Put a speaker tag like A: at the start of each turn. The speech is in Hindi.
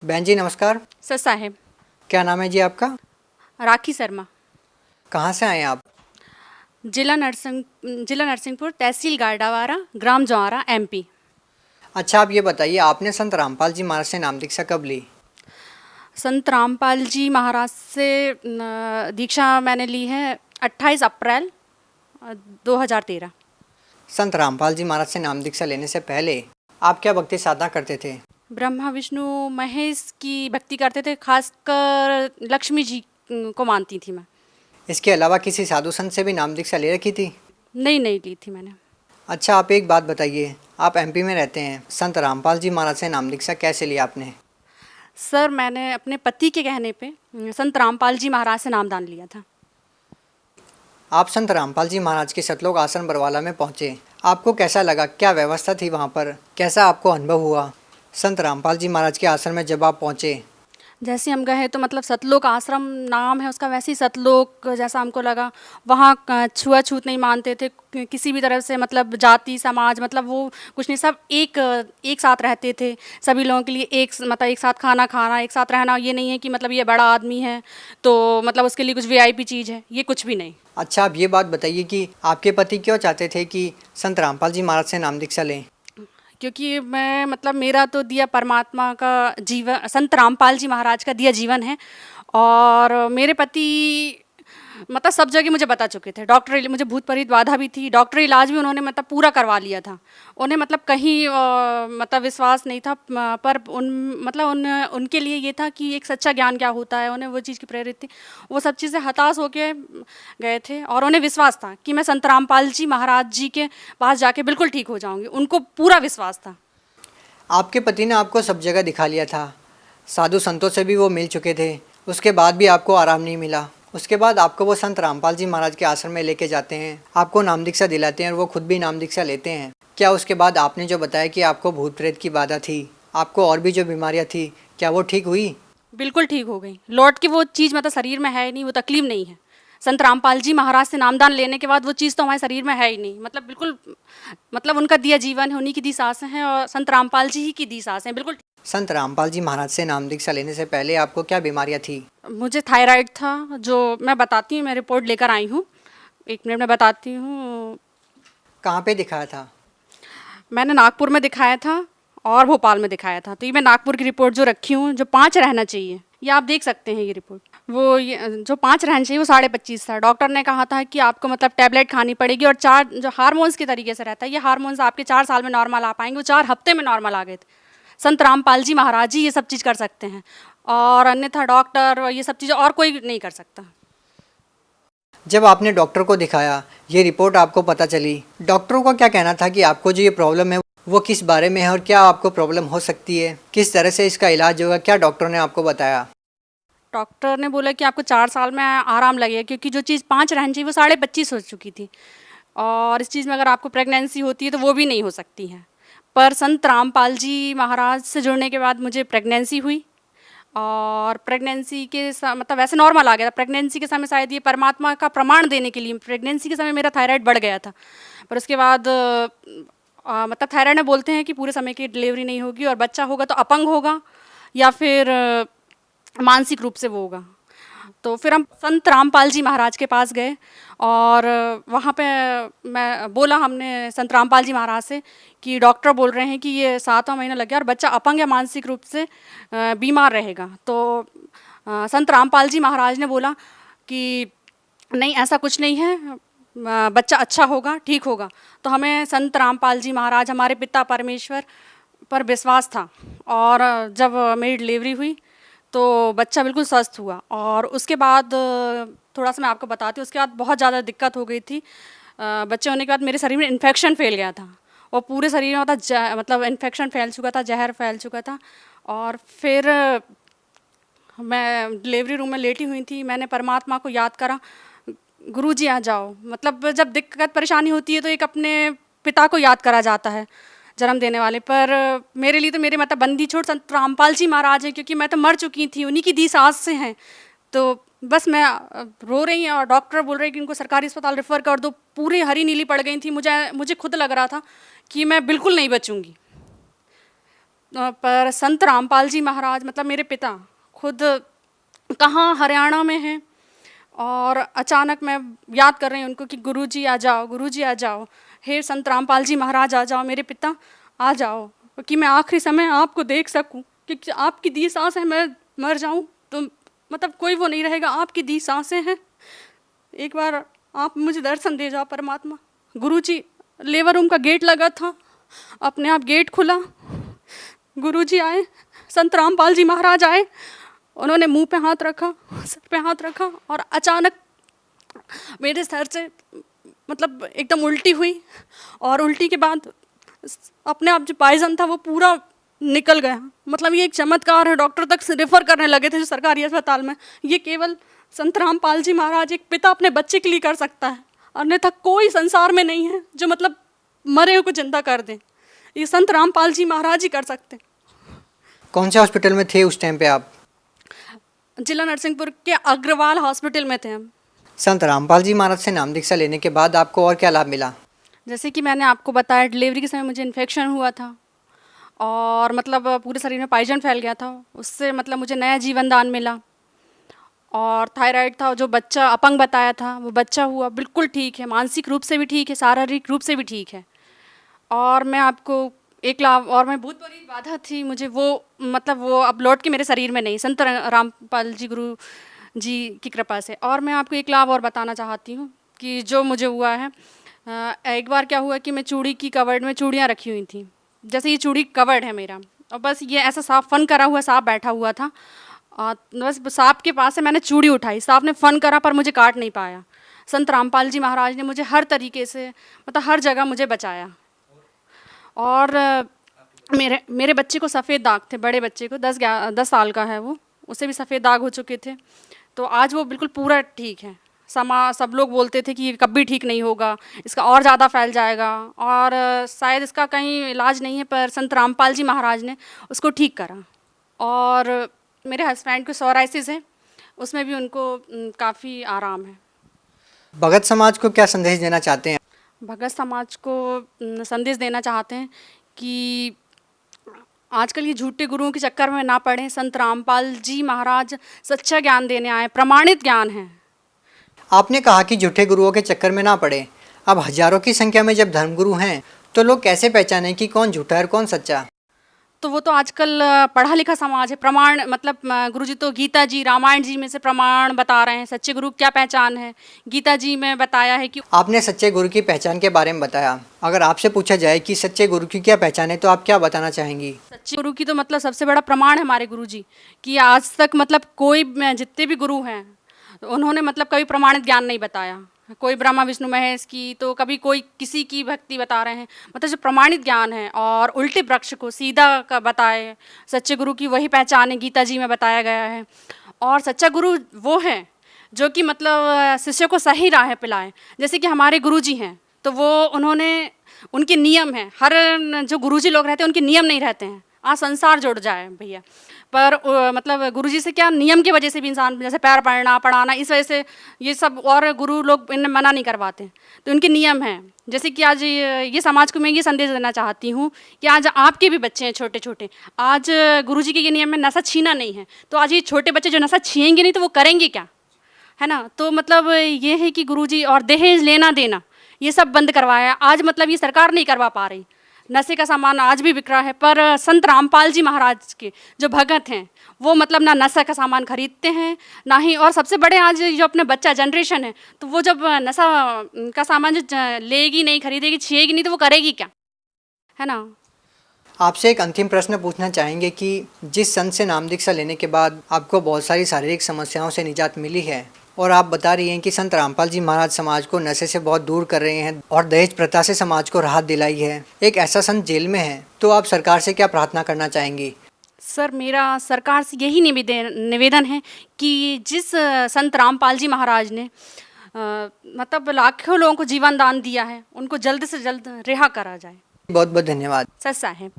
A: बहन जी नमस्कार।
B: सर साहेब।
A: क्या नाम है जी आपका?
B: राखी शर्मा।
A: कहाँ से आए हैं आप?
B: जिला नरसिंहपुर, तहसील गारडावारा, ग्राम जौरा, एमपी।
A: अच्छा आप ये बताइए, आपने संत रामपाल जी महाराज से नाम दीक्षा कब ली?
B: संत रामपाल जी महाराज से दीक्षा मैंने ली है 28 अप्रैल 2013।
A: संत रामपाल जी महाराज से नाम दीक्षा लेने से पहले आप क्या भक्ति साधना करते थे?
B: ब्रह्मा विष्णु महेश की भक्ति करते थे, खासकर लक्ष्मी जी को मानती थी मैं।
A: इसके अलावा किसी साधु संत से भी नाम दीक्षा ले रखी थी?
B: नहीं नहीं ली थी मैंने।
A: अच्छा आप एक बात बताइए, आप एमपी में रहते हैं, संत रामपाल जी महाराज से नाम दीक्षा कैसे लिया आपने?
B: सर मैंने अपने पति के कहने पे संत रामपाल जी महाराज से नामदान लिया था।
A: आप संत रामपाल जी महाराज के सतलोक आश्रम बरवाला में पहुँचे, आपको कैसा लगा? क्या व्यवस्था थी वहाँ पर? कैसा आपको अनुभव हुआ संत रामपाल जी महाराज के आश्रम में जब आप पहुँचे?
B: जैसे हम गए तो मतलब सतलोक आश्रम नाम है उसका, वैसे ही सतलोक जैसा हमको लगा। वहाँ छुआछूत नहीं मानते थे किसी भी तरह से, मतलब जाति समाज मतलब वो कुछ नहीं, सब एक साथ रहते थे। सभी लोगों के लिए मतलब एक साथ खाना खाना, एक साथ रहना। ये नहीं है कि मतलब ये बड़ा आदमी है तो मतलब उसके लिए कुछ वीआईपी चीज़ है, ये कुछ भी नहीं।
A: अच्छा आप ये बात बताइए कि आपके पति क्यों चाहते थे कि संत रामपाल जी महाराज से नाम दीक्षा लें?
B: क्योंकि मैं मतलब मेरा तो दिया परमात्मा का जीवन, संत रामपाल जी महाराज का दिया जीवन है। और मेरे पति मतलब सब जगह मुझे बता चुके थे। मुझे भूत प्रेत बाधा भी थी, डॉक्टरी इलाज भी उन्होंने मतलब पूरा करवा लिया था। उन्हें मतलब कहीं मतलब विश्वास नहीं था, पर उनके लिए ये था कि एक सच्चा ज्ञान क्या होता है, उन्हें वो चीज़ की प्रेरित थी। वो सब चीज़ें हताश होके गए थे और उन्हें विश्वास था कि मैं संत रामपाल जी महाराज जी के पास जाके बिल्कुल ठीक हो जाऊँगी। उनको पूरा विश्वास था।
A: आपके पति ने आपको सब जगह दिखा लिया था, साधु संतों से भी वो मिल चुके थे, उसके बाद भी आपको आराम नहीं मिला। उसके बाद आपको वो संत रामपाल जी महाराज के आश्रम में लेके जाते हैं, आपको नाम दीक्षा दिलाते हैं और वो खुद भी नाम दीक्षा लेते हैं। क्या उसके बाद आपने जो बताया कि आपको भूत प्रेत की बाधा थी, आपको और भी जो बीमारियाँ थी, क्या वो ठीक हुई?
B: बिल्कुल ठीक हो गई। लौट के वो चीज़ मतलब शरीर में है ही नहीं, वो तकलीफ नहीं है। संत रामपाल जी महाराज से नामदान लेने के बाद वो चीज़ तो हमारे शरीर में है ही नहीं। मतलब बिल्कुल, मतलब उनका दिया जीवन है, उन्हीं की दी सांसें हैं और संत रामपाल जी ही की दी सांसें हैं। बिल्कुल।
A: संत रामपाल जी महाराज से नाम दीक्षा लेने से पहले आपको क्या बीमारियाँ थी?
B: मुझे थायराइड था, जो मैं बताती हूँ, मैं रिपोर्ट लेकर आई हूँ, 1 मिनट में बताती हूँ।
A: कहाँ पे दिखाया था?
B: मैंने नागपुर में दिखाया था और भोपाल में दिखाया था। तो ये मैं नागपुर की रिपोर्ट जो रखी हूँ, जो 5 रहना चाहिए, ये आप देख सकते हैं। ये रिपोर्ट ये जो 5 रहना चाहिए वो 25.5 था। डॉक्टर ने कहा था कि आपको मतलब टैबलेट खानी पड़ेगी और 4 जो हार्मोन्स के तरीके से रहता है, ये हार्मोन्स आपके 4 साल में नॉर्मल आ पाएंगे, वो 4 हफ्ते में नॉर्मल आ गए थे। संत रामपाल जी महाराज जी ये सब चीज़ कर सकते हैं और अन्यथा डॉक्टर ये सब चीज़ें और कोई नहीं कर सकता।
A: जब आपने डॉक्टर को दिखाया, ये रिपोर्ट आपको पता चली, डॉक्टरों का क्या कहना था कि आपको जो ये प्रॉब्लम है वो किस बारे में है और क्या आपको प्रॉब्लम हो सकती है, किस तरह से इसका इलाज होगा, क्या डॉक्टर ने आपको बताया?
B: डॉक्टर ने बोला कि आपको 4 साल में आराम लगेगा, क्योंकि जो चीज़ 5 रहनी चाहिए वो 25.5 हो चुकी थी। और इस चीज़ में अगर आपको प्रेगनेंसी होती है तो वो भी नहीं हो सकती है। पर संत रामपाल जी महाराज से जुड़ने के बाद मुझे प्रेगनेंसी हुई और प्रेगनेंसी के मतलब वैसे नॉर्मल आ गया था। प्रेगनेंसी के समय शायद ये परमात्मा का प्रमाण देने के लिए, प्रेगनेंसी के समय मेरा थायराइड बढ़ गया था। पर उसके बाद मतलब थायराइड में बोलते हैं कि पूरे समय की डिलीवरी नहीं होगी और बच्चा होगा तो अपंग होगा या फिर मानसिक रूप से वो होगा। तो फिर हम संत रामपाल जी महाराज के पास गए और वहाँ पे मैं बोला हमने संत रामपाल जी महाराज से कि डॉक्टर बोल रहे हैं कि ये 7वां महीना लग गया और बच्चा अपंग या मानसिक रूप से बीमार रहेगा। तो संत रामपाल जी महाराज ने बोला कि नहीं, ऐसा कुछ नहीं है, बच्चा अच्छा होगा, ठीक होगा। तो हमें संत रामपाल जी महाराज, हमारे पिता परमेश्वर पर विश्वास था। और जब मेरी डिलीवरी हुई तो बच्चा बिल्कुल स्वस्थ हुआ। और उसके बाद थोड़ा सा मैं आपको बताती हूँ, उसके बाद बहुत ज़्यादा दिक्कत हो गई थी। बच्चे होने के बाद मेरे शरीर में इन्फेक्शन फैल गया था और पूरे शरीर में मतलब इन्फेक्शन फैल चुका था, जहर फैल चुका था। और फिर मैं डिलीवरी रूम में लेटी हुई थी, मैंने परमात्मा को याद करा, गुरुजी आ जाओ। मतलब जब दिक्कत परेशानी होती है तो एक अपने पिता को याद करा जाता है, जन्म देने वाले। पर मेरे लिए तो मेरे मतलब बंदी छोड़ संत रामपाल जी महाराज हैं, क्योंकि मैं तो मर चुकी थी, उन्हीं की दी सांस से हैं। तो बस मैं रो रही हैं और डॉक्टर बोल रहे हैं कि इनको सरकारी अस्पताल रेफ़र कर दो। पूरी हरी नीली पड़ गई थी, मुझे खुद लग रहा था कि मैं बिल्कुल नहीं बचूंगी। पर संत रामपाल जी महाराज मतलब मेरे पिता खुद कहाँ हरियाणा में हैं, और अचानक मैं याद कर रही हूँ उनको कि गुरुजी आ जाओ, गुरुजी आ जाओ, हे संत रामपाल जी महाराज आ जाओ, मेरे पिता आ जाओ, कि मैं आखिरी समय आपको देख सकूं, क्योंकि आपकी दी सांस है, मैं मर जाऊं तो मतलब कोई वो नहीं रहेगा, आपकी दी सांसें हैं, एक बार आप मुझे दर्शन दे जाओ परमात्मा। गुरुजी, लेबर रूम का गेट लगा था, अपने आप गेट खुला, गुरुजी आए, संत रामपाल जी महाराज आए, उन्होंने मुंह पे हाथ रखा, सर पे हाथ रखा, और अचानक मेरे सर से मतलब एकदम उल्टी हुई, और उल्टी के बाद अपने आप जो पॉइजन था वो पूरा निकल गया। मतलब ये एक चमत्कार है, डॉक्टर तक से रेफर करने लगे थे जो सरकारी अस्पताल में। ये केवल संत रामपाल जी महाराज, एक पिता अपने बच्चे के लिए कर सकता है, अन्यथा कोई संसार में नहीं है जो मतलब मरे हुए को जिंदा कर दें। ये संत रामपाल जी महाराज ही कर सकते हैं।
A: कौन से हॉस्पिटल में थे उस टाइम पे आप?
B: जिला नरसिंहपुर के अग्रवाल हॉस्पिटल में थे हम।
A: संत रामपाल जी महाराज से नाम दीक्षा लेने के बाद आपको और क्या लाभ मिला?
B: जैसे कि मैंने आपको बताया, डिलीवरी के समय मुझे इन्फेक्शन हुआ था, और मतलब पूरे शरीर में पॉइजन फैल गया था, उससे मतलब मुझे नया जीवन दान मिला। और थायराइड था, जो बच्चा अपंग बताया था वो बच्चा हुआ, बिल्कुल ठीक है, मानसिक रूप से भी ठीक है, शारीरिक रूप से भी ठीक है। और मैं आपको एक लाभ, और मैं बहुत बड़ी बाधा थी मुझे, वो मतलब वो अब लौट के मेरे शरीर में नहीं, संत रामपाल जी गुरु जी की कृपा से। और मैं आपको एक लाभ और बताना चाहती हूँ कि जो मुझे हुआ है, एक बार क्या हुआ कि मैं चूड़ी की कवर्ड में चूड़ियाँ रखी हुई थी, जैसे ये चूड़ी कवर्ड है मेरा, और बस ये ऐसा सांप फन करा हुआ सांप बैठा हुआ था, बस सांप के पास से मैंने चूड़ी उठाई, सांप ने फन करा पर मुझे काट नहीं पाया। संत रामपाल जी महाराज ने मुझे हर तरीके से मतलब हर जगह मुझे बचाया। और मेरे बच्चे को सफ़ेद दाग थे, बड़े बच्चे को 10 साल का है वो, उसे भी सफ़ेद दाग हो चुके थे, तो आज वो बिल्कुल पूरा ठीक है। सब लोग बोलते थे कि ये कभी ठीक नहीं होगा, इसका और ज़्यादा फैल जाएगा, और शायद इसका कहीं इलाज नहीं है, पर संत रामपाल जी महाराज ने उसको ठीक करा। और मेरे हस्बैंड को सोराइसिस है, उसमें भी उनको काफ़ी आराम है।
A: भगत समाज को क्या संदेश देना चाहते हैं?
B: भगत समाज को संदेश देना चाहते हैं कि आजकल ये झूठे गुरुओं के चक्कर में ना पड़े। संत रामपाल जी महाराज सच्चा ज्ञान देने आए, प्रमाणित ज्ञान है।
A: आपने कहा कि झूठे गुरुओं के चक्कर में ना पड़े। अब हजारों की संख्या में जब धर्मगुरु हैं तो लोग कैसे पहचानें कि कौन झूठा है और कौन सच्चा?
B: तो वो तो आजकल पढ़ा लिखा समाज है, प्रमाण मतलब गुरुजी तो गीता जी रामायण जी में से प्रमाण बता रहे हैं, सच्चे गुरु क्या पहचान है। गीता जी में बताया है कि
A: आपने सच्चे गुरु की पहचान के बारे में बताया। अगर आपसे पूछा जाए कि सच्चे गुरु की क्या पहचान है तो आप क्या बताना चाहेंगी?
B: सच्चे गुरु की तो मतलब सबसे बड़ा प्रमाण है हमारे गुरु जी, कि आज तक मतलब कोई जितने भी गुरु हैं उन्होंने मतलब कभी प्रमाणित ज्ञान नहीं बताया। कोई ब्रह्मा विष्णु महेश की, तो कभी कोई किसी की भक्ति बता रहे हैं, मतलब जो प्रमाणित ज्ञान है और उल्टे वृक्ष को सीधा का बताए, सच्चे गुरु की वही पहचान है, गीता जी में बताया गया है। और सच्चा गुरु वो है जो कि मतलब शिष्य को सही राह पिलाए। जैसे कि हमारे गुरु जी हैं तो वो उन्होंने उनके नियम हैं, हर जो गुरुजी लोग रहते हैं उनके नियम नहीं रहते हैं, आज संसार जुड़ जाए भैया, पर मतलब गुरुजी से क्या नियम की वजह से भी इंसान जैसे पैर पढ़ना पढ़ाना, इस वजह से ये सब और गुरु लोग इन्हें मना नहीं करवाते, तो उनके नियम हैं। जैसे कि आज ये समाज को मैं ये संदेश देना चाहती हूँ कि आज आपके भी बच्चे हैं छोटे छोटे, आज गुरुजी के ये नियम में नशा छीना नहीं है, तो आज ये छोटे बच्चे जो नशा छीनेंगे नहीं तो वो करेंगे क्या, है ना। तो मतलब ये है कि गुरुजी और दहेज लेना देना ये सब बंद करवाया, आज मतलब ये सरकार नहीं करवा पा रही। नशे का सामान आज भी बिक रहा है, पर संत रामपाल जी महाराज के जो भगत हैं वो मतलब ना नशा का सामान खरीदते हैं ना ही, और सबसे बड़े आज जो अपने बच्चा जनरेशन है तो वो जब नशा का सामान जो लेगी नहीं, खरीदेगी, छिएगी नहीं तो वो करेगी क्या, है ना।
A: आपसे एक अंतिम प्रश्न पूछना चाहेंगे कि जिस संत से नाम दीक्षा लेने के बाद आपको बहुत सारी शारीरिक समस्याओं से निजात मिली है और आप बता रही हैं कि संत रामपाल जी महाराज समाज को नशे से बहुत दूर कर रहे हैं और दहेज प्रथा से समाज को राहत दिलाई है, एक ऐसा संत जेल में है, तो आप सरकार से क्या प्रार्थना करना चाहेंगी?
B: सर मेरा सरकार से यही निवेदन है कि जिस संत रामपाल जी महाराज ने मतलब लाखों लोगों को जीवन दान दिया है उनको जल्द से जल्द रिहा करा जाए।
A: बहुत बहुत धन्यवाद।
B: सच साहेब।